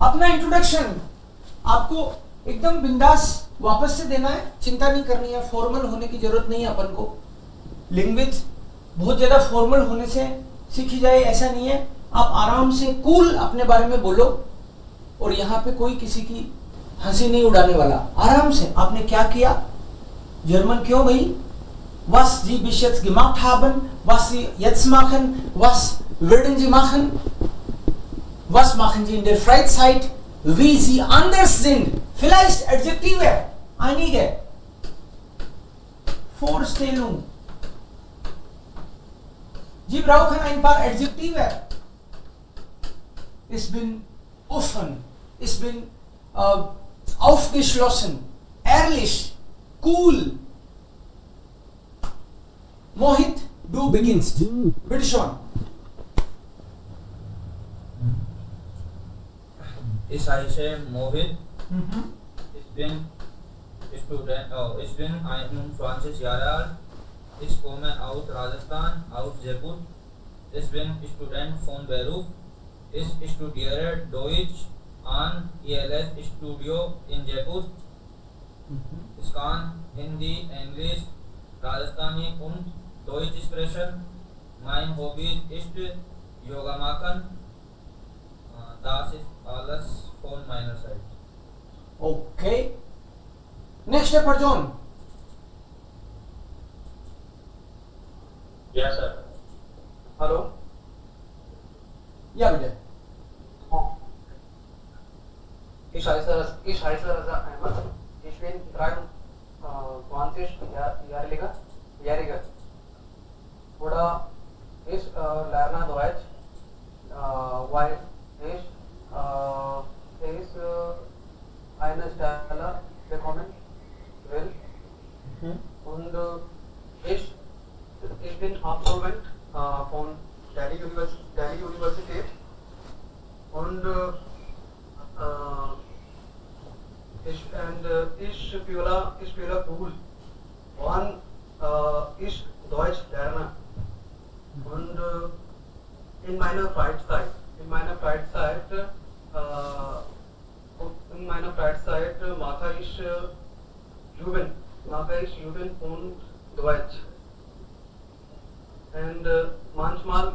अपना इंट्रोडक्शन आपको एकदम बिंदास वापस से देना है, चिंता नहीं करनी है, फॉर्मल होने की जरूरत नहीं है अपन को। लैंग्वेज बहुत ज्यादा फॉर्मल होने से सीखी जाए ऐसा नहीं है, आप आराम से कूल अपने बारे में बोलो, और यहाँ पे कोई किसी की हंसी नहीं उड़ाने वाला। आराम से आपने क्या किया, जर्मन क्यों गई, was Sie bis jetzt gemacht haben, was Sie jetzt machen, was würden Sie machen, was machen Sie in der Freizeit, wie Sie anders sind, vielleicht Adjektive, einige, Vorstellung. Sie brauchen ein paar Adjektive. Ich bin offen, ich bin aufgeschlossen, ehrlich, cool. Mohit, du beginnst. Bitte schon. Ich heiße Mohit. Ich bin Student. Ich bin 21 Jahre alt. Ich komme aus Rajasthan, aus Jaipur. Ich bin Student von Beruf. Ich studiere Deutsch an ELS Studio in Jaipur. Ich kann Hindi, Englisch, Rajasthani und Deutsch sprechen. Mein Hobby ist Yoga machen. Das ist alles von meiner Seite. Okay. Next person. Yes, sir. Hallo. Ja, bitte. Ich heiße Raza Ahmed. Ich bin 23 Jährige. Oder ich lerne Deutsch, weil ich eine Stelle bekommen will. Und ich bin Absolvent von Delhi University. Und ich spiele cool. Und ich Deutsch lerne. Und in meiner Freizeit mache ich Üben und Deutsch. Und manchmal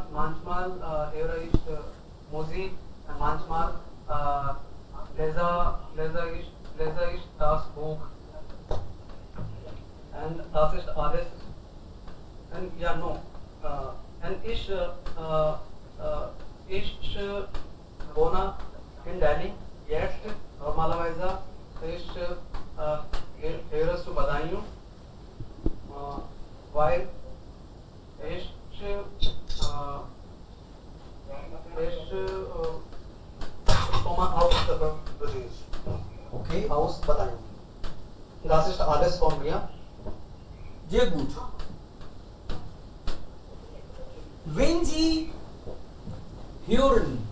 höre ich Musik, und manchmal lese ich das Buch. Und das ist alles. Und ja, no. Und ich wohne in Delhi. Jetzt normalerweise ich höre zu Badaयूं, weil ich komme aus Uttar Pradesh. Okay. Aus Badaयूं. Das ist alles von mir. Sehr gut. Wenn Sie hören,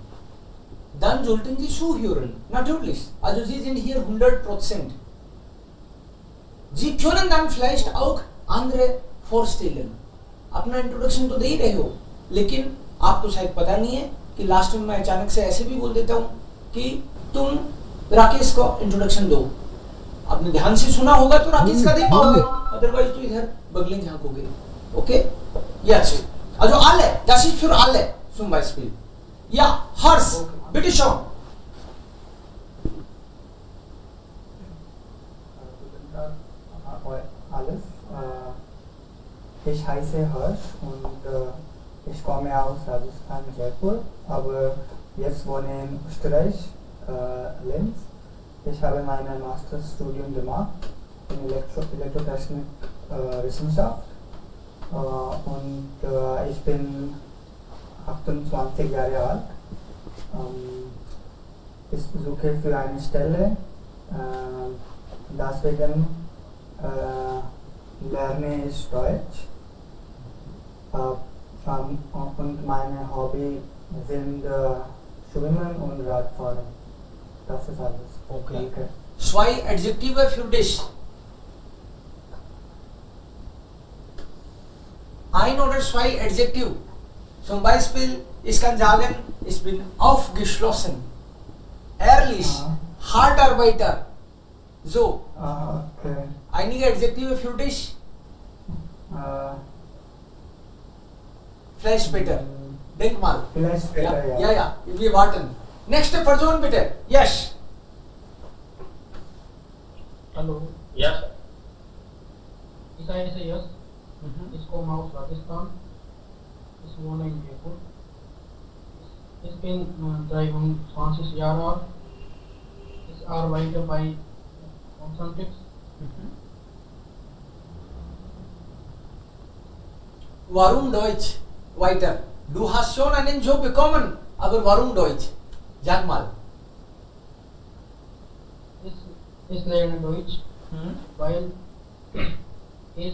dann sollten Sie zuhören. Natürlich. Also Sie sind hier 100%. Sie können dann vielleicht auch andere vorstellen. अपना introduction तो दे ही रहे हो, लेकिन आपको शायद पता नहीं है कि लास्ट में मैं अचानक से ऐसे भी बोल देता हूँ कि तुम राकेश को इंट्रोडक्शन दो। आपने ध्यान से सुना होगा तो राकेश का दे पाओगे, अदरवाइज तो इधर बगलें झांकोगे। Okay? Yes. Also alle, das ist für alle zum Beispiel. Ja, Hars, bitte schon. Alles. Ich heiße Harsh und ich komme aus Rajasthan, Jaipur, aber jetzt wohne in Österreich, Linz. Ich habe mein Masterstudium gemacht in Elektrotechnik Wissenschaft und ich bin 28 Jahre alt. Ich suche für eine Stelle, deswegen lerne ich Deutsch. Und meine Hobby sind Schwimmen und Radfahren. Das ist alles. Okay. Danke. Zwei Adjektive für dich. Ein oder zwei Adjektive. Zum Beispiel, ich kann sagen, ich bin aufgeschlossen. ehrlich, Hartarbeiter. So, Okay. einige Adjektive für dich. Vielleicht später. Denk mal. Vielleicht später, ja. Ja, wir warten. Nächste Person bitte. Yes. Hello Yes. ईसा से yes इसको mouse Rajasthan इस wohne in Jaipur. Ich bin 23 Jahre alt. Ich arbeite bei Concentrix. Warum Deutsch? Weiter. Du hast schon einen Job bekommen, aber warum Deutsch? Sag mal. Ich lerne Deutsch, weil ich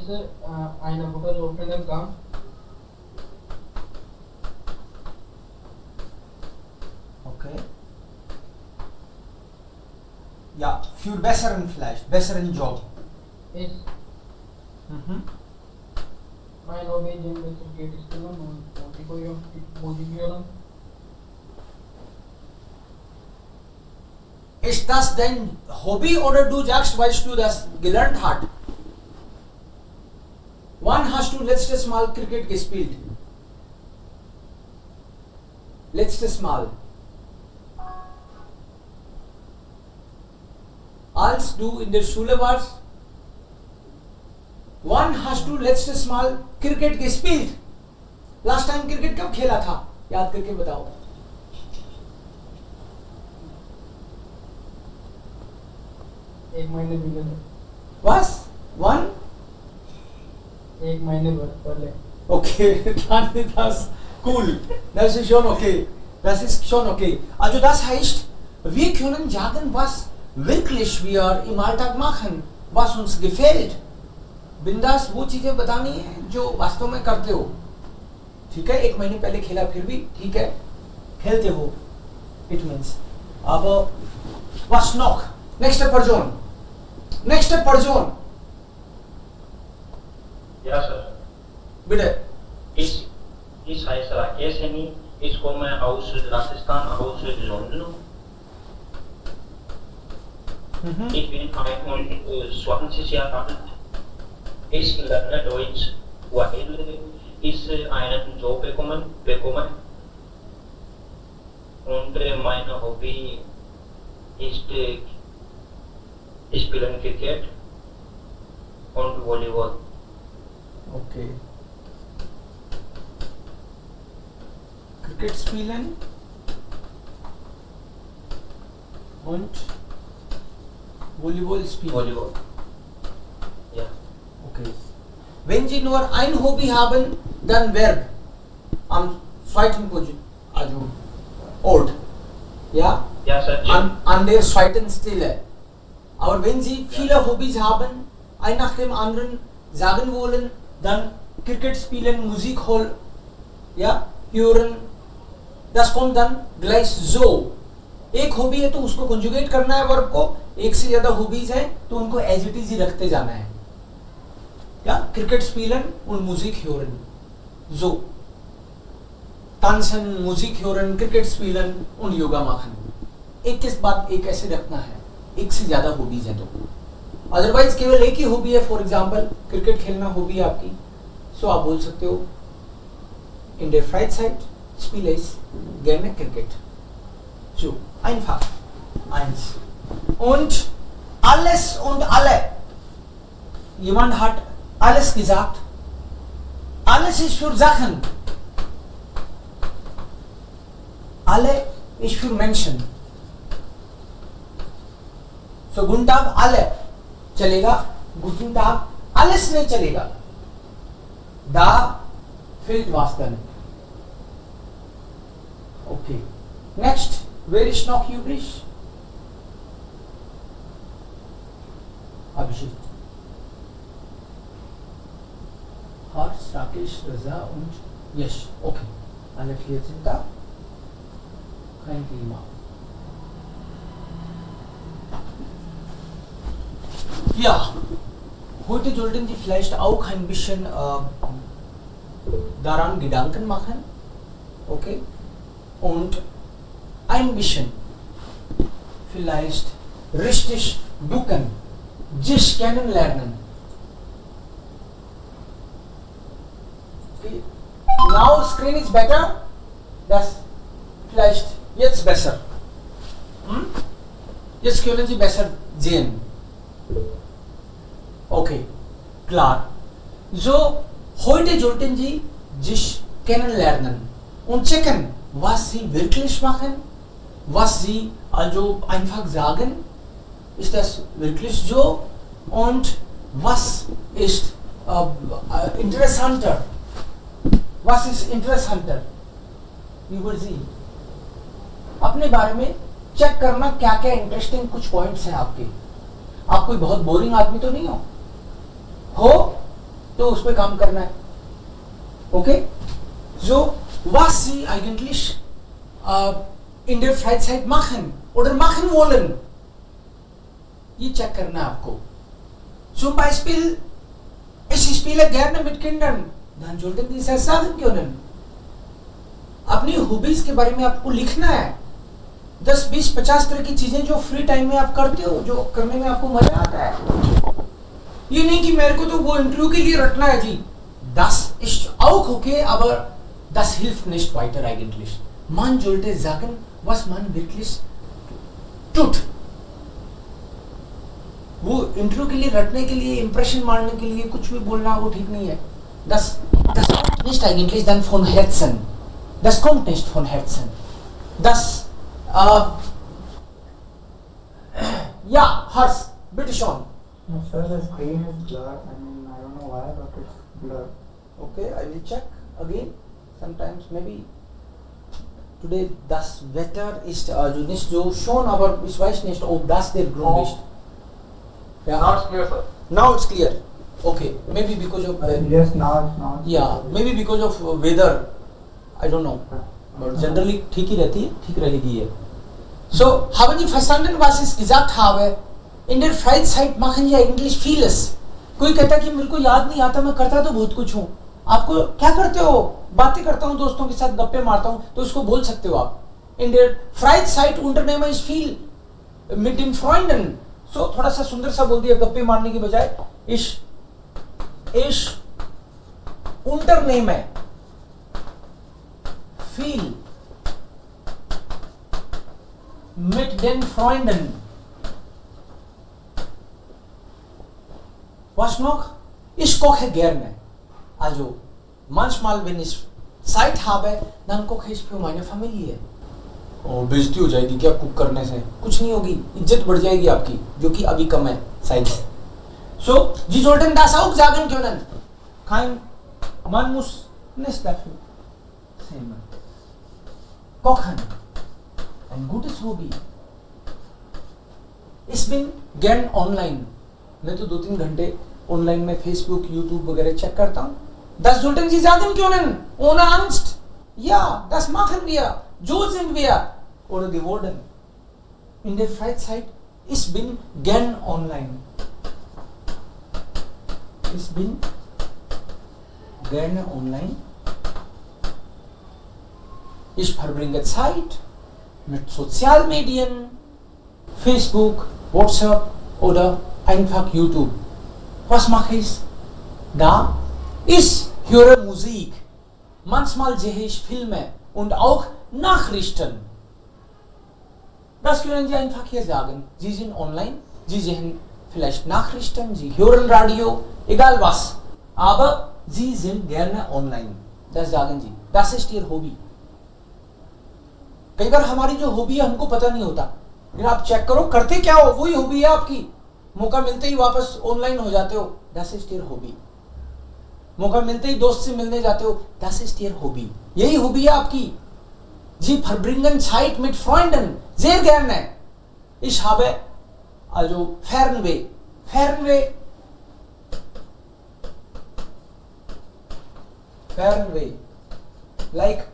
eine gute Job finden kann. Okay. Ja, für besseren vielleicht, besseren Job. Ich mein Hobby sind Cricket spielen und motivieren. Ist das dein Hobby oder du sagst, weil du das gelernt hast? Wann hast du letztes Mal Cricket gespielt? Letztes Mal. Als du in der Schule warst? Wann hast du letztes Mal Cricket gespielt? Last time Cricket कब खेला था? याद करके बताओ. एक महीने पहले Was? One? एक महीने पहले Okay, dann das cool. Das ist schon okay. Das ist schon okay. Also das heißt, wir können sagen, was wirklich wir im Alltag machen, was uns gefällt. बिंदास वो चीजें बतानी है जो वास्तव में करते हो. ठीक है, एक महीने पहले खेला फिर भी ठीक है, खेलते हो. It means. Aber was noch? Nächste Person. Nächste Person. Ja, sir. Bitte. Ich heiße Rakesh Heni. Ich komme aus Rajasthan, aus London. Ich bin 21 Jahre alt. Ich lerne Deutsch, weil ich einen Job bekomme. Und mein Hobby ist Spielen Cricket und Volleyball. Okay. Cricket spielen und Volleyball spielen. Volleyball. Ja. Okay. Wenn Sie nur ein Hobby haben, dann Verb am zweiten also Ort. Ja? Ja, sir. An der zweiten Stelle. Aber wenn Sie viele Hobbys haben, ein nach dem anderen sagen wollen, dann Cricket spielen, Musik hören, das kommt dann gleich so. एक hobby है तो उसको conjugate करना है verb को, एक से ज्यादा हॉबीज है तो उनको एज इट इज ही रखते जाना है. Ja, Cricket spielen und Musik hören. So. Tanzen, Musik hören, Cricket spielen und Yoga machen. एक के बाद एक ऐसे रखना है, एक से ज्यादा हॉबीज है तो. अदरवाइज केवल एक ही हॉबी है, फॉर एग्जांपल क्रिकेट खेलना हॉबी है आपकी, सो आप बोल सकते हो in der Freizeit spiele ich gerne Cricket. So, einfach. Eins. Und alles und alle. Jemand hat alles gesagt. Alles ist für Sachen. Alle ist für Menschen. So, guten Tag, alle चलेगा, guten Tag, alles नहीं चलेगा. Da fehlt was dann. Okay. Next, wer ist noch übrig? Abhishek. Hars, Rakesh, Raza und Yash. Okay. Alle vier sind da. Kein Thema. Ja, heute sollten Sie vielleicht auch ein bisschen daran Gedanken machen, okay? Und ein bisschen vielleicht richtig ducken, sich kennenlernen. Okay. Now screen is better. Das vielleicht jetzt besser. Jetzt können Sie besser sehen. Okay, klar. So, heute sollten Sie sich kennenlernen und checken, was Sie wirklich machen, was Sie also einfach sagen, ist das wirklich so und was ist interessanter, was ist interessanter über Sie. अपने बारे में check करना क्या क्या interesting कुछ points हैं आपके। आप कोई बहुत बोरिंग आदमी तो नहीं हो तो उस पर काम करना है। Okay, so was Sie eigentlich in der Freizeit machen oder machen wollen, ये चेक करना है आपको। Zum Beispiel, ich spiele gerne mit Kindern, dann sollten Sie das sagen können। अपनी हॉबीज के बारे में आपको लिखना है। 10, 20, 50 तरह की चीजें जो फ्री टाइम में आप करते हो, जो करने में आपको मजा आता है। ये नहीं कि मेरे को तो वो इंटरव्यू के लिए रटना है जी। Das ist auch okay, aber das hilft nicht weiter eigentlich. Man sollte sagen, was man wirklich tut. वो इंटरव्यू के लिए रटने के लिए, इंप्रेशन मारने के लिए कुछ भी बोलना वो ठीक नहीं है। Das kommt nicht eigentlich dann von Herzen. Das kommt nicht von Herzen. Das ja, Hars, bitte schon. No, sir, the screen is blurred. I mean, I don't know why, but it's blurred. Okay, I will check again. Sometimes maybe today das Wetter ist also nicht so schön, aber ich weiß nicht, ob das der Grund ist. Ja. Now it's clear, sir. Now it's clear. Okay, maybe because of Yes, now it's not. yeah, maybe because of weather. I don't know. But generally ठीक ही रहती है, ठीक रहेगी ये. So, haben Sie verstanden, was ich gesagt habe? In der Freizeit machen Sie eigentlich vieles. कोई कहता है कि मेरे को याद नहीं आता, मैं करता तो बहुत कुछ हूँ। आपको क्या करते हो? बातें करता हूँ, दोस्तों के साथ गप्पे मारता हूँ, तो इसको बोल सकते हो आप। In der Freizeit unternehme ich viel mit den Freunden. So, थोड़ा सा सुंदर सा बोल दिया गप्पे मारने की बजाय। Ich unternehme viel mit den Freunden. Was noch? Ich koche gerne. Also manchmal, wenn ich Zeit habe, dann koche ich für meine Familie. और बेइज्जती हो जाएगी क्या कुक करने से? कुछ नहीं होगी, इज्जत बढ़ जाएगी आपकी, जो कि अभी कम है शायद। So, Sie sollten das auch sagen können. Man muss nicht dafür schämen. Kochen, ein gutes Hobby. Ich bin gern online. मैं तो 2-3 घंटे ऑनलाइन में फेसबुक, यूट्यूब वगैरह चेक करता हूँ। Das sollten Sie sagen können, ohne Angst. Ja, das machen wir. So sind wir. Oder geworden. In der Freizeit, ich bin gern online. Ich bin gerne online. Ich verbringe Zeit mit Sozialmedien, Facebook, WhatsApp oder einfach YouTube. Was mache ich da? Ich höre Musik. Manchmal sehe ich Filme und auch Nachrichten. Das können Sie einfach hier sagen. Sie sind online, Sie sehen vielleicht Nachrichten, Sie hören Radio, egal was. Aber Sie sind gerne online. Das sagen Sie. Das ist Ihr Hobby. कई बार हमारी जो hobby है हमको पता नहीं होता, लेकिन आप चेक करो करते क्या हो, वही हॉबी है आपकी। मौका मिलते ही वापस ऑनलाइन हो जाते हो, das ist Ihr Hobby। मौका मिलते ही दोस्त से मिलने जाते हो, das ist Ihr Hobby। यही हॉबी है आपकी। Sie verbringen Zeit mit Freunden sehr gerne। Ich habe also Fernweh like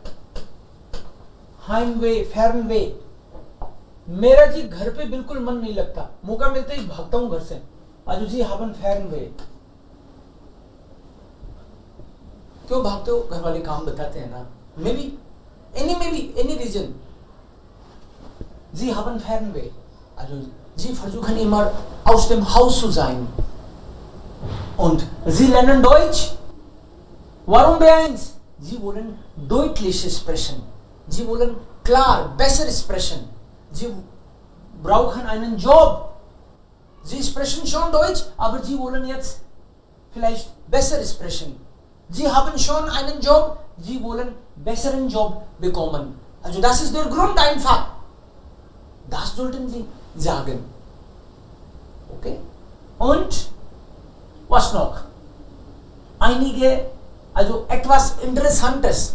Heimweh, Fernweh। मेरा जी घर पे बिल्कुल मन नहीं लगता, मौका मिलते ही भागता हूं घर से। आज जी haben Fernweh। क्यों भागते हो? घर वाले काम बताते हैं ना। maybe any reason। Sie haben Fernweh। Also, sie versuchen immer aus dem Haus zu sein. Und sie lernen Deutsch. Warum B1? Sie wollen deutlich sprechen. Sie wollen klar, besser sprechen. Sie brauchen einen Job. Sie sprechen schon Deutsch, aber sie wollen jetzt vielleicht besser sprechen. Sie haben schon einen Job, sie wollen besseren Job bekommen. Also das ist der Grund einfach. Das sollten Sie sagen. Okay? Und was noch? Einige, also etwas Interessantes.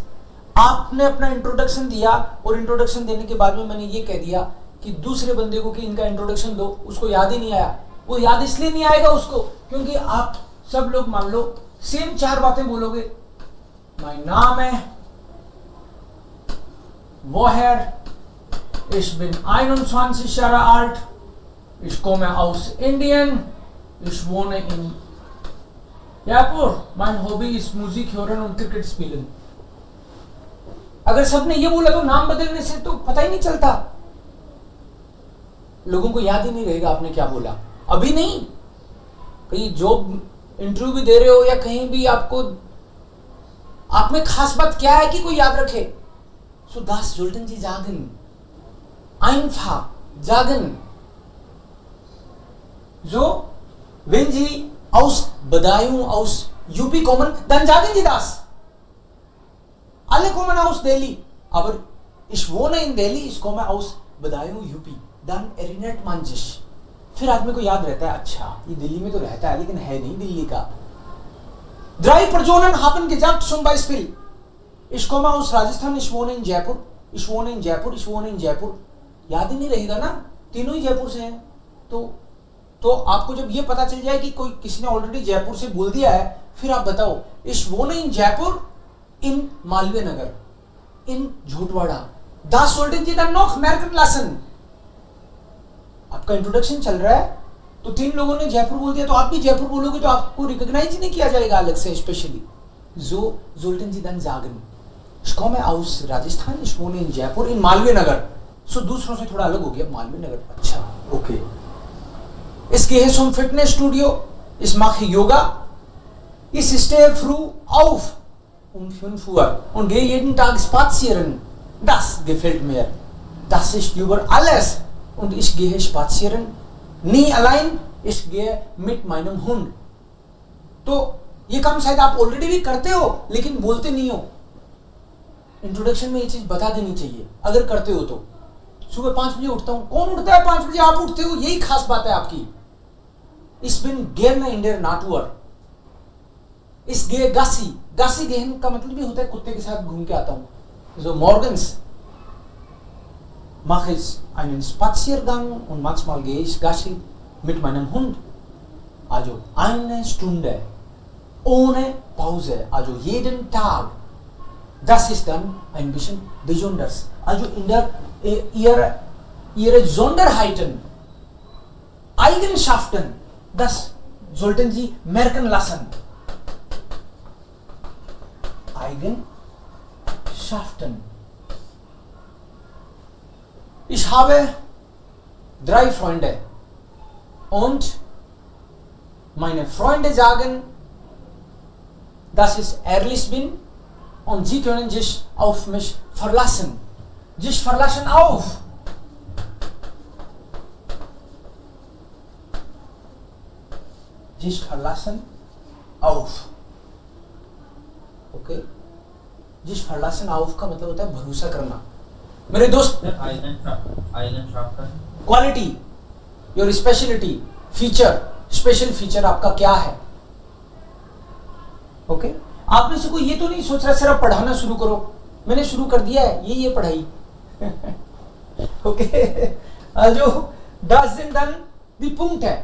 आपने अपना introduction दिया और introduction देने के बाद में मैंने ये कह दिया कि दूसरे बंदे को कि इनका इंट्रोडक्शन दो, उसको याद ही नहीं आया. वो याद इसलिए नहीं आएगा उसको क्योंकि आप सब लोग मान लो सेम 4 बातें बोलोगे. mein Name, woher, ich bin 21 Jahre alt, ich komme aus Indien, ich wohne in Jaipur, mein Hobby ist Musik hören und Cricket spielen. अगर सबने ये बोला तो नाम बदलने से तो पता ही नहीं चलता, लोगों को याद ही नहीं रहेगा आपने क्या बोला. अभी नहीं, कहीं जॉब इंटरव्यू भी दे रहे हो या कहीं भी आपको, आप में खास बात क्या है कि कोई याद रखे. So das sollten Sie sagen. Einfach sagen. So, wenn Sie aus Badaयूं, aus UP kommen, dann sagen Sie das. Alle kommen aus Delhi, aber ich wohne in Delhi, ich komme aus Badaयूं UP. Dann erinnert man sich. फिर आदमी को याद रहता है, अच्छा ये दिल्ली में तो रहता है लेकिन है नहीं दिल्ली का. 3 Personen haben gesagt zum Beispiel, ich komme aus Rajasthan, ich wohne in Jaipur, ich wohne in Jaipur, ich wohne in Jaipur. याद ही नहीं रहेगा ना, तीनों ही जयपुर से हैं. तो आपको जब ये पता चल जाए कि कोई किसी ने ऑलरेडी जयपुर से बोल दिया है, फिर आप बताओ, ich wohne in Jaipur, in Malve Nagar, in Jhotwada. Das sollten Sie dann noch merken lassen. आपका इंट्रोडक्शन चल रहा है तो 3 लोगों ने जयपुर बोल दिया तो आप भी जयपुर बोलोगे तो आपको रिकॉग्नाइज ही नहीं किया जाएगा अलग से specially. So sollten Sie dann sagen, ich komme aus Rajasthan, ich wohne in Jaipur, in Malve Nagar. So दूसरों से थोड़ा अलग हो गया, Malve Nagar. अच्छा, okay. Ich gehe zum Fitnessstudio, ich mache Yoga, ich stehe früh auf 5 Uhr und gehe jeden Tag spazieren. Das gefällt mir. Das ist über alles. Und ich gehe spazieren, nie allein, ich gehe mit meinem Hund. तो ये काम शायद आप already भी करते हो लेकिन बोलते नहीं हो. इंट्रोडक्शन में ये चीज बता देनी चाहिए अगर करते हो तो. सुबह 5 बजे उठता हूँ. कौन उठता है 5 बजे? आप उठते हो, यही खास बात है आपकी. Ich bin gerne in der Natur. Ich gehe Gassi. Gassi gehen का मतलब भी होता है कुत्ते के साथ घूम के आता हूँ. So morgens mache ich einen Spaziergang und manchmal gehe ich Gassi mit meinem Hund. Also 1 Stunde ohne Pause, also jeden Tag. Das ist dann ein bisschen besonders. Also in der ihre Sonderheiten, Eigenschaften, das sollten Sie merken lassen. Eigenschaften. Ich habe 3 Freunde und meine Freunde sagen, dass ich ehrlich bin und sie können sich auf mich verlassen. Sich verlassen auf. Sich verlassen auf. Okay? Sich verlassen auf का मतलब होता है भरोसा करना. मेरे दोस्त, quality, your speciality, feature, special feature आपका क्या है? ओके? आप में से कोई ये तो नहीं सोच रहा सिर्फ पढ़ाना शुरू करो. मैंने शुरू कर दिया है ये पढ़ाई. Okay? Also das sind dann die Punkte.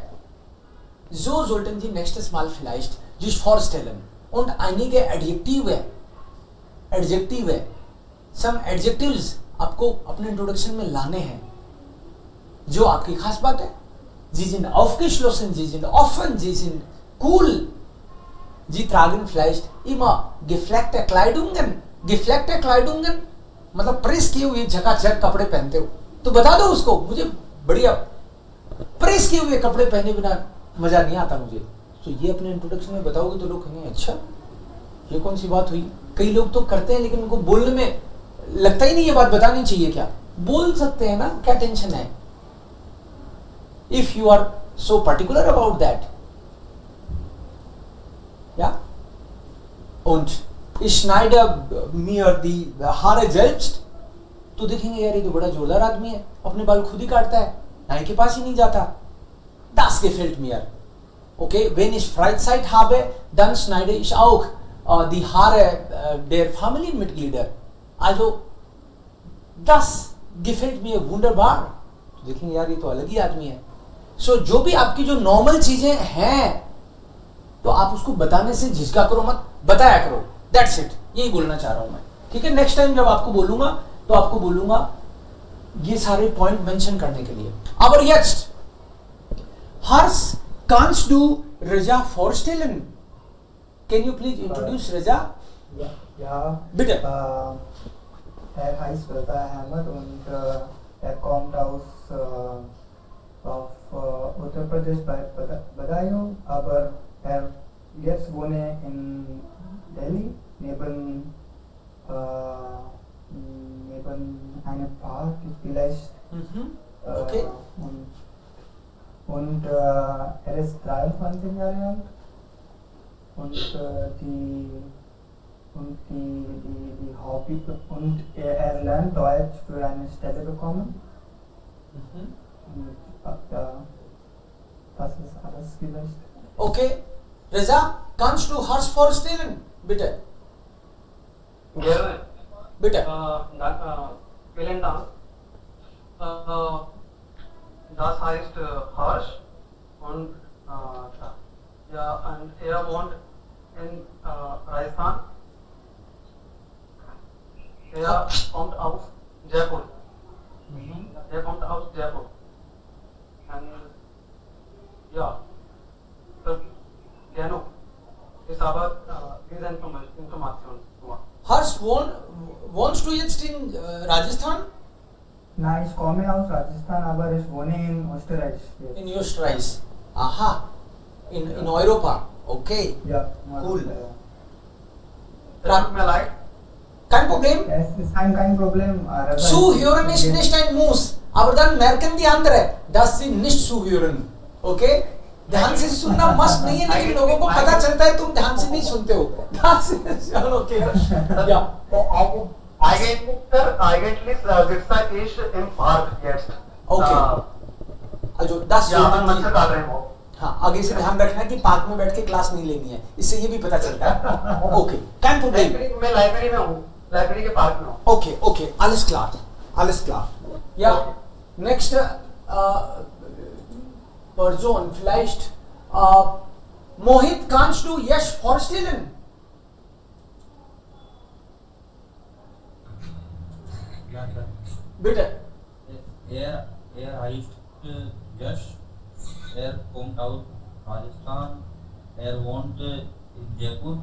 So sollten Sie nächstes Mal vielleicht sich vorstellen. Und einige Adjektive, some adjectives आपको अपने इंट्रोडक्शन में लाने हैं जो आपकी खास बात है. Sie sind aufgeschlossen, Sie sind offen, Sie sind cool. Sie tragen vielleicht immer gefleckte Kleidungen. Gefleckte Kleidungen मतलब प्रेस किए हुए झकाझक कपड़े पहनते हो. तो बता दो उसको, मुझे बढ़िया प्रेस किए हुए कपड़े पहने बिना मजा नहीं आता मुझे। तो ये अपने इंट्रोडक्शन में बताओगे तो लोग कहेंगे अच्छा ये कौन सी बात हुई। कई लोग तो करते हैं लेकिन उनको बोलने में लगता ही नहीं ये बात बतानी चाहिए क्या, बोल सकते हैं ना, क्या टेंशन है। If you are so particular about that या und ich schneide mir die Haare selbst, तो देखेंगे यार ये तो बड़ा जोरदार आदमी है, अपने बाल खुद ही काटता है, नाई के पास ही नहीं जाता। Das gefällt mir. Okay, wenn ich Freizeit habe, dann schneide ich auch die Haare der Familienmitglieder. Also das gefällt mir wunderbar. तो देखेंगे यार ये तो अलग ही आदमी है। So जो भी आपकी जो नॉर्मल चीजें हैं तो आप उसको बताने से झिझका करो मत, बताया करो। दैट्स इट, यही बोलना चाह रहा हूं मैं। ठीक है, नेक्स्ट टाइम जब आपको बोलूंगा तो आपको बोलूंगा ये सारे पॉइंट मेंशन करने के लिए। Aber jetzt, Hars, kannst du Raja vorstellen? Can you please introduce Raja? Ja. Bitte. Er heißt Raza Ahmed und er kommt aus Uttar Pradesh bei Badaयूं, aber er jetzt wohne in Delhi neben einem Park vielleicht. Okay. Und er ist 23 Jahre alt und die Hobby und er lernt Deutsch für eine Stelle bekommen. Und, das ist alles vielleicht. Okay. Raza, kannst du Hars vorstellen? Bitte. Gerne. Bitte. Vielen Dank. Das heißt Harsh und er wohnt in Rajasthan. Er kommt aus Jaipur. Und ja, genau. Ist aber diese Information nur. Hars, wohnst du jetzt in Rajasthan? Nein, ich komme aus Rajasthan, aber ich wohne in Österreich jetzt. In Österreich. Aha. In Europa. Okay. Ja. Cool. Tut mir leid. Kein Problem. Es ist kein Problem. Zuhören ist nicht ein Muss. Aber dann merken die anderen, dass sie nicht zuhören. Okay? ध्यान से सुनना मस्त नहीं है, लेकिन लोगों को पता चलता है तुम ध्यान से नहीं सुनते हो। Okay. Ja. Eigentlich sitze ich im Park jetzt. Okay. Also das Ja, मच्छर काट रहे हैं वो। हाँ, आगे से ध्यान रखना कि पार्क में बैठ के क्लास नहीं लेनी है, इससे ये भी पता चलता है। Okay, kein Problem. मैं लाइब्रेरी में हूँ, लाइब्रेरी के पार्क में हूँ। Okay, okay, alles klar, alles klar. Ja, next Person vielleicht Mohit, kannst du Yash vorstellen? Bitte. Er heißt Yash. Er kommt aus Rajasthan. Er wohnt in Jaipur.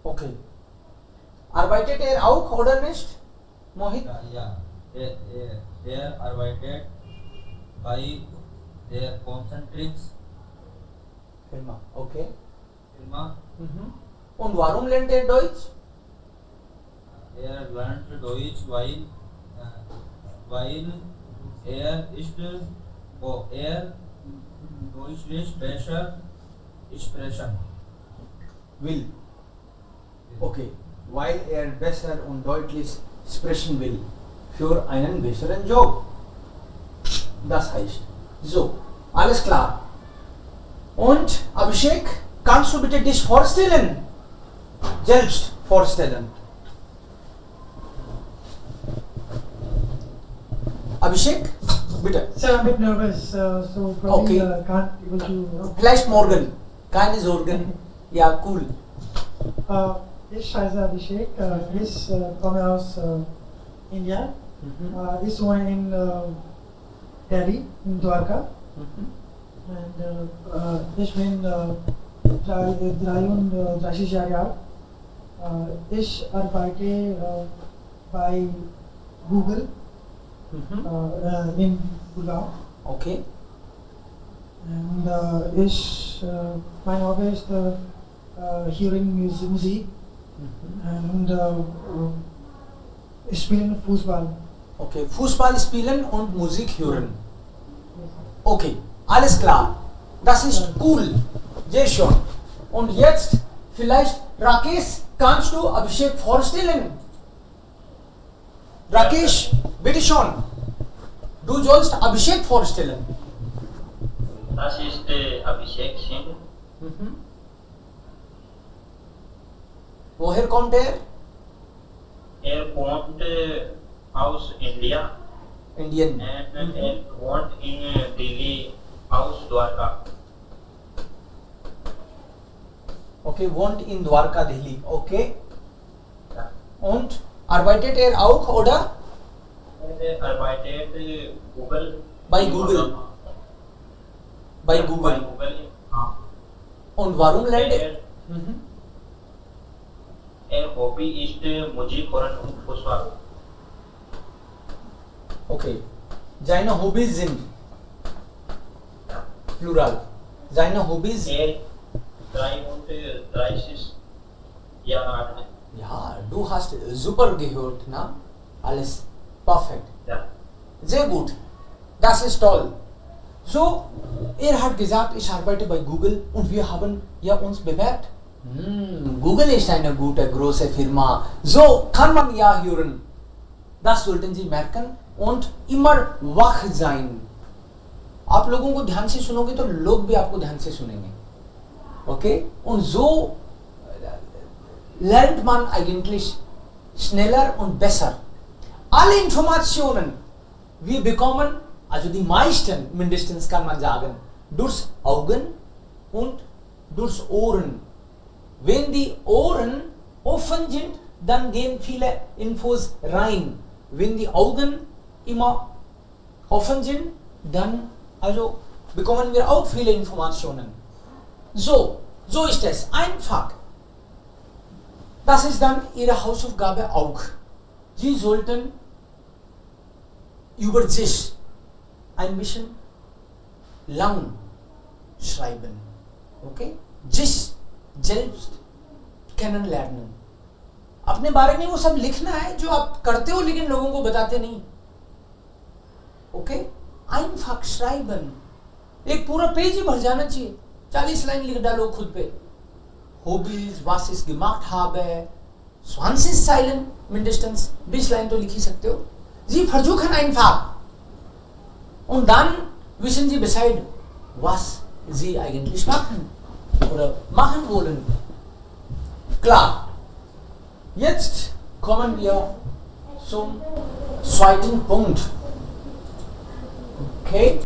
Okay. Arbeitet er auch oder nicht? Mohit? Ja. Er arbeitet bei der Concentrix Firma. Okay. Firma. Und warum lernt er Deutsch? Er lernt Deutsch, weil er Deutsch besser sprechen Will. Okay. Weil er besser und deutlich sprechen will. Für einen besseren Job. Das heißt. So. Alles klar. Und Abhishek, kannst du bitte dich vorstellen? Selbst vorstellen. Abhishek, bitte. Sir, I'm a bit nervous, so probably Okay. can't able to. Vielleicht morgen. Keine Sorgen. Ja, cool. This Shaiza Abhishek, he's coming aus India. He's one in Delhi, in Dwarka. And ich bin 33 Jahre alt. Ich arbeite bei Google in Gurgaon. Okay. And mein Hobby ist hearing Musik und spielen Fußball. Okay, Fußball spielen und Musik hören. Okay, alles klar. Das ist cool. Sehr schön. Und jetzt vielleicht, Rakesh, kannst du Abhishek vorstellen? Rakesh, bitte schon. Du sollst Abhishek vorstellen. Das ist Abhishek Singh. Woher kommt er? Er wohnt aus India Indian. and er wohnt in Delhi aus Dwarka. Okay, wohnt in Dwarka, Delhi. Okay. Ja. Und arbeitet er auch, oder? Er arbeitet Google. Bei Google. Bei Google. Ja. Und warum lernt er? Er Hobby ist Musik hören und Fußball. Okay. Seine Hobbys sind Plural. Seine Hobbys. Er 33 Jahre alt. Ja, du hast super gehört, na? Alles perfekt. Ja. Sehr gut. Das ist toll. So, er hat gesagt, ich arbeite bei Google und wir haben ja uns bewerbt. Google ist eine gute, große Firma. So kann man ja hören. Das sollten Sie merken und immer wach sein. आप लोगों को ध्यान से सुनोगे तो लोग भी आपको ध्यान से सुनेंगे. Okay? Und so lernt man eigentlich schneller und besser. Alle Informationen wir bekommen, also die meisten mindestens kann man sagen, durch Augen und durch Ohren. Wenn die Ohren offen sind, dann gehen viele Infos rein. Wenn die Augen immer offen sind, dann also bekommen wir auch viele Informationen. So ist es. Einfach. Das ist dann Ihre Hausaufgabe auch. Sie sollten über sich ein bisschen lang schreiben. Okay? sich selbst kennenlernen. अपने बारे में वो सब लिखना है जो आप करते हो लेकिन लोगों को बताते नहीं. Okay, einfach schreiben. एक पूरा पेज ही भर जाना चाहिए. 40 लाइन लिख डालो खुद पे. Hobbys, was ich gemacht habe, 20 Zeilen mindestens, 20 Laien तो लिख ही सकते हो. Sie versuchen einfach. Und dann wissen Sie Bescheid, was Sie eigentlich machen oder machen wollen. Klar. Jetzt kommen wir zum zweiten Punkt. Okay?